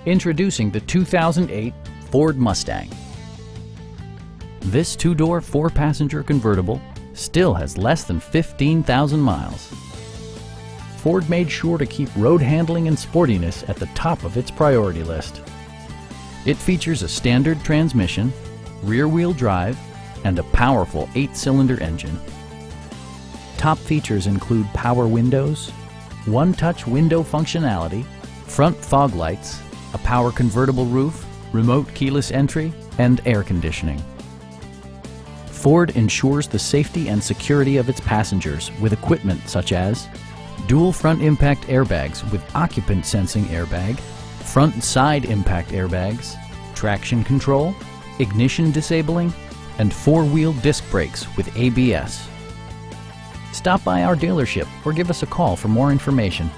Introducing the 2008 Ford Mustang. This two-door, four-passenger convertible still has less than 15,000 miles. Ford made sure to keep road handling and sportiness at the top of its priority list. It features a standard transmission, rear-wheel drive, and a powerful 8-cylinder engine. Top features include power windows, one-touch window functionality, front fog lights, a power convertible roof, remote keyless entry, and air conditioning. Ford ensures the safety and security of its passengers with equipment such as dual front impact airbags with occupant sensing airbag, front and side impact airbags, traction control, ignition disabling, and four-wheel disc brakes with ABS. Stop by our dealership or give us a call for more information.